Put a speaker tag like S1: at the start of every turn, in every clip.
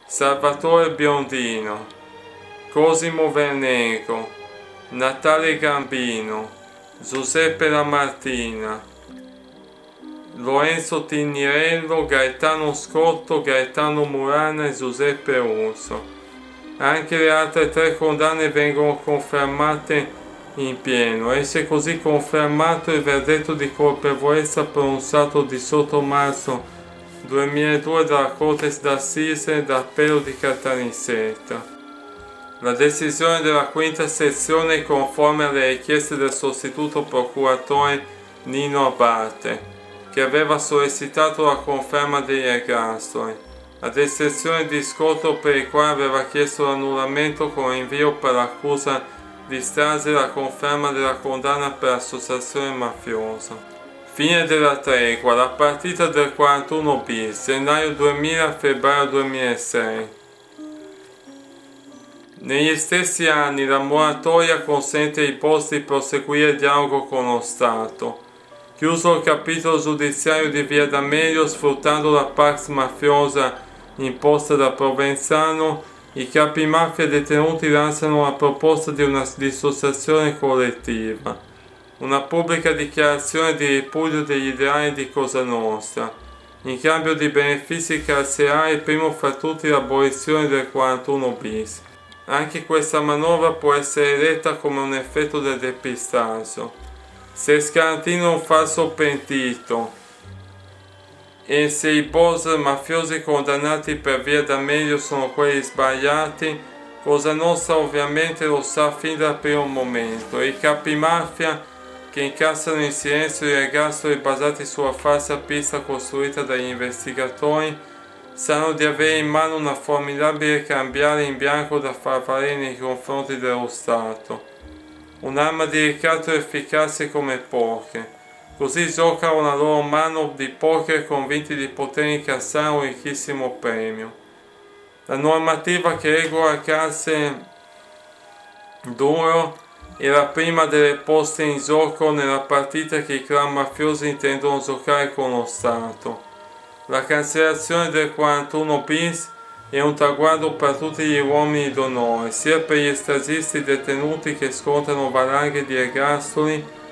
S1: Salvatore Biondino, Cosimo Vernego, Natale Gambino, Giuseppe Lamartina, Lorenzo Tinnirello, Gaetano Scotto, Gaetano Murana e Giuseppe Urso. Anche le altre 3 condanne vengono confermate in pieno. Si è così confermato il verdetto di colpevolezza pronunciato il 18 marzo 2002 dalla Corte d'Assise d'Appello di Caltanissetta. La decisione della quinta sezione è conforme alle richieste del sostituto procuratore Nino Abate, che aveva sollecitato la conferma degli ergastoli, ad eccezione di Scotto, per il quale aveva chiesto l'annullamento con rinvio per l'accusa di strage e la conferma della condanna per associazione mafiosa. Fine della tregua, la partita del 41 bis, gennaio 2000-febbraio 2006. Negli stessi anni la moratoria consente ai boss di proseguire il dialogo con lo Stato. Chiuso il capitolo giudiziario di Via D'Amelio, sfruttando la pax mafiosa imposta da Provenzano, i capi mafia detenuti lanciano la proposta di una dissociazione collettiva, una pubblica dichiarazione di ripudio degli ideali di Cosa Nostra, in cambio di benefici carcerari, primo fra tutti l'abolizione del 41 bis. Anche questa manovra può essere letta come un effetto del depistaggio. Se Scarantino è un falso pentito e se i boss mafiosi condannati per Via D'Amelio sono quelli sbagliati, Cosa Nostra ovviamente lo sa fin dal primo momento, e i capi mafia che incassano in silenzio gli ergastoli basati sulla falsa pista costruita dagli investigatori sanno di avere in mano una formidabile cambiale in bianco da far valere nei confronti dello Stato, un'arma di ricatto efficace come poche. Così giocano la loro mano di poker convinti di poter incassare un ricchissimo premio. La normativa che regola il carcere duro è la prima delle poste in gioco nella partita che i clan mafiosi intendono giocare con lo Stato. La cancellazione del 41 bis è un traguardo per tutti gli uomini d'onore, sia per gli stragisti detenuti che scontano valanghe di ergastoli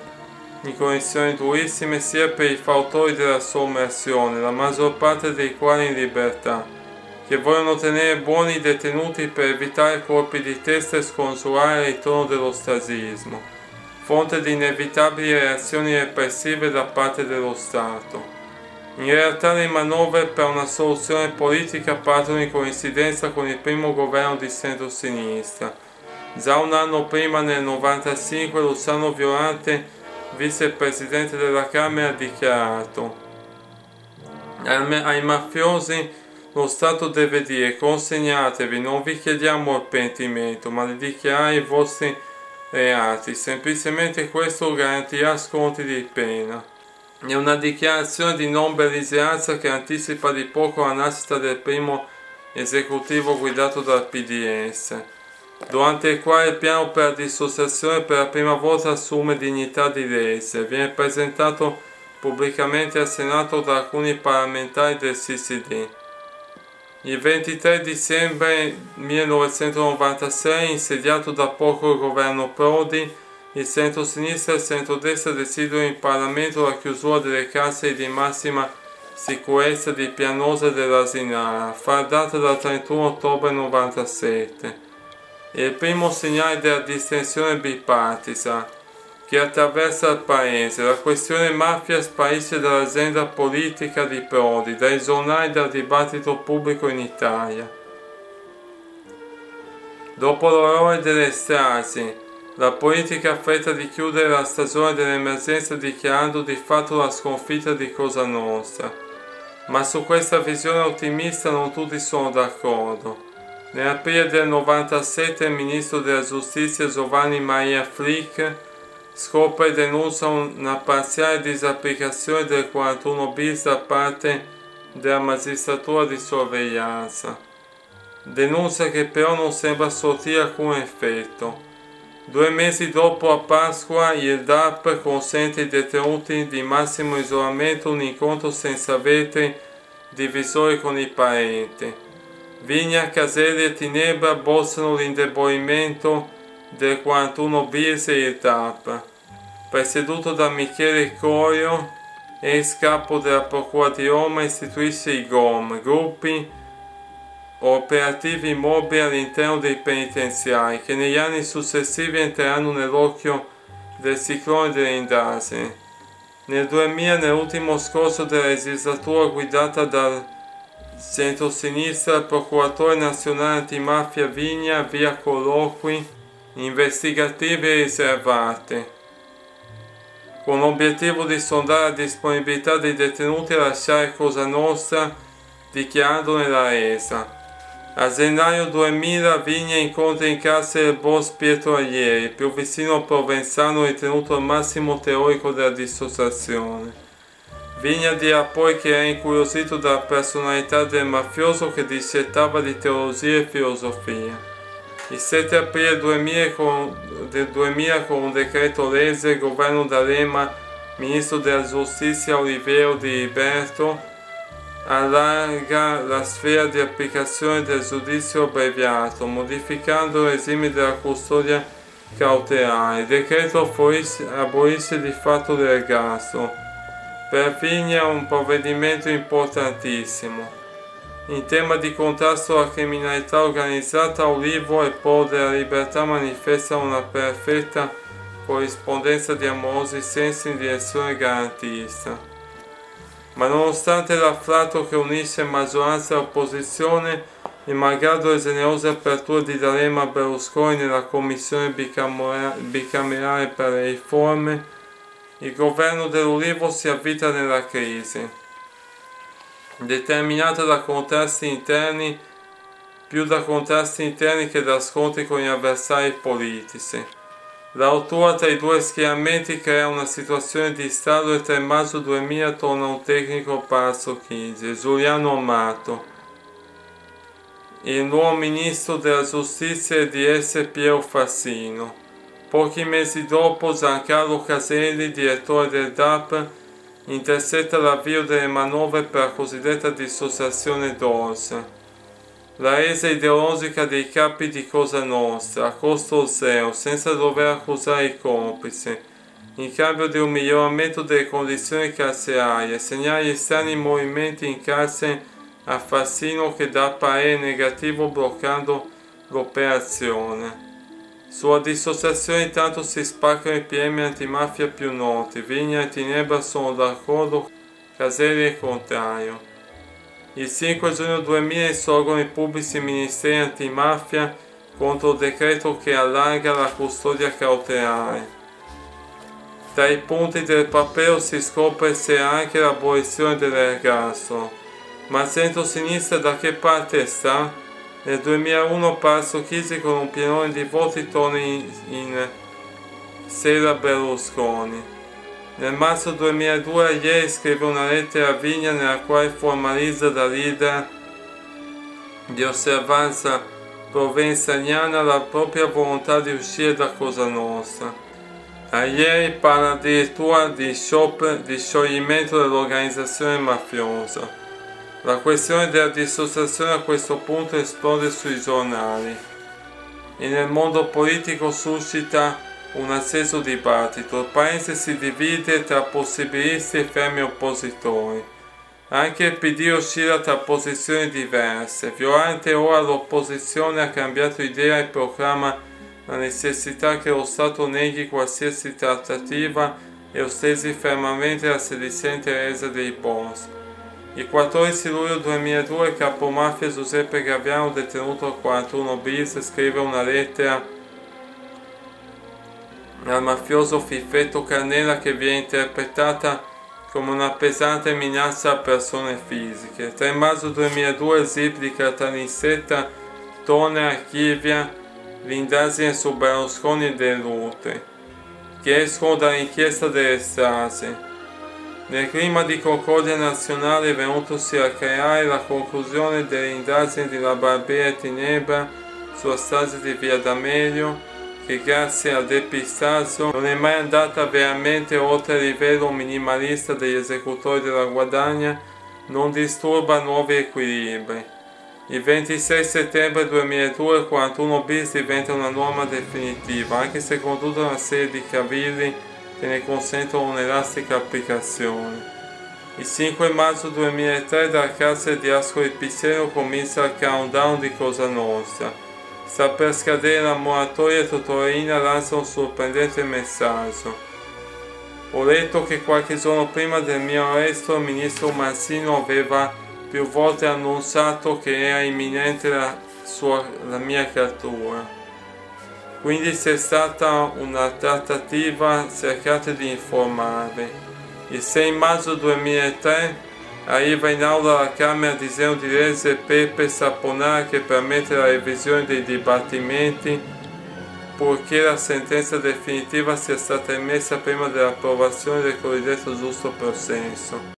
S1: in condizioni durissime, sia per i fautori della sommersione, la maggior parte dei quali in libertà, che vogliono tenere buoni i detenuti per evitare colpi di testa e scongiurare il ritorno dello stagismo, fonte di inevitabili reazioni repressive da parte dello Stato. In realtà le manovre per una soluzione politica partono in coincidenza con il primo governo di centro-sinistra. Già un anno prima, nel 1995, Luciano Violante, vicepresidente della Camera, ha dichiarato: ai mafiosi lo Stato deve dire: consegnatevi, non vi chiediamo il pentimento, ma di dichiarare i vostri reati, semplicemente questo garantirà sconti di pena. È una dichiarazione di non belligeranza che anticipa di poco la nascita del primo esecutivo guidato dal PDS, durante il quale il piano per la dissociazione per la prima volta assume dignità di legge. Viene presentato pubblicamente al Senato da alcuni parlamentari del CCD. Il 23 dicembre 1996, insediato da poco il governo Prodi, il centro-sinistra e il centrodestra decidono in Parlamento la chiusura delle carceri di massima sicurezza di Pianosa e dell'Asinara, a far data dal 31 ottobre 1997. È il primo segnale della distensione bipartisan che attraversa il paese. La questione mafia sparisce dall'agenda politica di Prodi, dai giornali e dal dibattito pubblico in Italia. Dopo l'orrore delle stragi, la politica affretta di chiudere la stagione dell'emergenza dichiarando di fatto la sconfitta di Cosa Nostra. Ma su questa visione ottimista non tutti sono d'accordo. Nell'aprile del 97 il ministro della giustizia Giovanni Maria Flick scopre e denuncia una parziale disapplicazione del 41 bis da parte della magistratura di sorveglianza. Denuncia che però non sembra sortire alcun effetto. 2 mesi dopo, a Pasqua, il DAP consente ai detenuti di massimo isolamento un incontro senza vetri divisori con i parenti. Vigna, Caselli e Tinebra bossano l'indebolimento del 41 bis e il TAP, presieduto da Michele Corio, ex capo della Procura di Roma, istituisce i GOM, gruppi operativi mobili all'interno dei penitenziari, che negli anni successivi entreranno nell'occhio del ciclone delle indagini. Nel 2000, nell'ultimo scorcio della legislatura guidata dal centrosinistra, il procuratore nazionale antimafia Vigna avvia colloqui investigativi e riservati, con l'obiettivo di sondare la disponibilità dei detenuti a lasciare Cosa Nostra, dichiarandone la resa. A gennaio 2000 Vigna incontra in carcere il boss Pietro Aieri, più vicino al provenzano ritenuto il massimo teorico della dissociazione. Vigna dirà poi che era incuriosito dalla personalità del mafioso che discettava di teologia e filosofia. Il 7 aprile 2000 con un decreto legge il governo D'Alema, ministro della giustizia Olivero Di Liberto, allarga la sfera di applicazione del giudizio abbreviato, modificando il regime della custodia cautelare. Il decreto abolisce di fatto l'ergastolo. Per Vigna è un provvedimento importantissimo. In tema di contrasto alla criminalità organizzata, Ulivo e Polo della Libertà manifestano una perfetta corrispondenza di amorosi sensi in direzione garantista. Ma nonostante l'afflato che unisce maggioranza e opposizione e malgrado le generose aperture di D'Alema a Berlusconi nella commissione bicamerale per le riforme, il governo dell'Ulivo si avvita nella crisi, determinata da contrasti interni, più da contrasti interni che da scontri con gli avversari politici. La rottura tra i due schieramenti crea una situazione di stallo e il 3 maggio 2000 torna un tecnico a Palazzo Chigi, Giuliano Amato. Il nuovo ministro della giustizia è di S. Piero Fassino. Pochi mesi dopo Giancarlo Caselli, direttore del DAP, intercetta l'avvio delle manovre per la cosiddetta dissociazione d'Orsa. La resa ideologica dei capi di Cosa Nostra, a costo zero, senza dover accusare i complici, in cambio di un miglioramento delle condizioni carcerarie, segnali esterni movimenti in carcere a Fassino che dà parere negativo bloccando l'operazione. Sulla dissociazione intanto si spaccano i PM antimafia più noti, Vigna e Tinebra sono d'accordo, Caselli è contrario. Il 5 giugno 2000 insorgono i pubblici ministeri antimafia contro il decreto che allarga la custodia cautelare. Tra i punti del papero si scopre se anche l'abolizione dell'ergastolo. Ma il centro-sinistra da che parte sta? Nel 2001 Palazzo Chigi con un pienone di voti torna in sera Berlusconi. Nel marzo 2002 Aieri scrive una lettera a Vigna nella quale formalizza da leader di osservanza provenzaniana la propria volontà di uscire da Cosa Nostra. Aieri parla addirittura di scioglimento dell'organizzazione mafiosa. La questione della dissociazione a questo punto esplode sui giornali e nel mondo politico suscita un acceso dibattito. Il paese si divide tra possibilisti e fermi oppositori. Anche il PD oscilla tra posizioni diverse. Violante ora l'opposizione ha cambiato idea e proclama la necessità che lo Stato neghi qualsiasi trattativa e ostesi fermamente la sedicente resa dei boss. Il 14 luglio 2002 il capomafia Giuseppe Gaviano, detenuto al 41 bis, scrive una lettera al mafioso Fiffetto Carnella che viene interpretata come una pesante minaccia a persone fisiche. Il 3 maggio 2002 il zip di Caltanissetta torna e archivia l'indagine su Berlusconi e Dell'Utri, che escono dall'inchiesta delle stragi. Nel clima di concordia nazionale è venutosi a creare la conclusione delle indagini di La Barbera e Tinebra sulla strage di Via D'Amelio, che grazie al depistaggio non è mai andata veramente oltre il livello minimalista degli esecutori della guadagna, non disturba nuovi equilibri. Il 26 settembre 2002 il 41 bis diventa una norma definitiva, anche se con tutta una serie di cavilli che ne consentono un'elastica applicazione. Il 5 marzo 2003 dal carcere di Ascoli Piceno comincia il countdown di Cosa Nostra. Sta per scadere la moratoria e Totorina lancia un sorprendente messaggio. Ho letto che qualche giorno prima del mio arresto il ministro Marzino aveva più volte annunciato che era imminente la mia cattura. Quindi c'è stata una trattativa, cercate di informarvi. Il 6 maggio 2003 arriva in aula alla Camera il disegno di legge Pepe Saponara che permette la revisione dei dibattimenti purché la sentenza definitiva sia stata emessa prima dell'approvazione del cosiddetto giusto processo.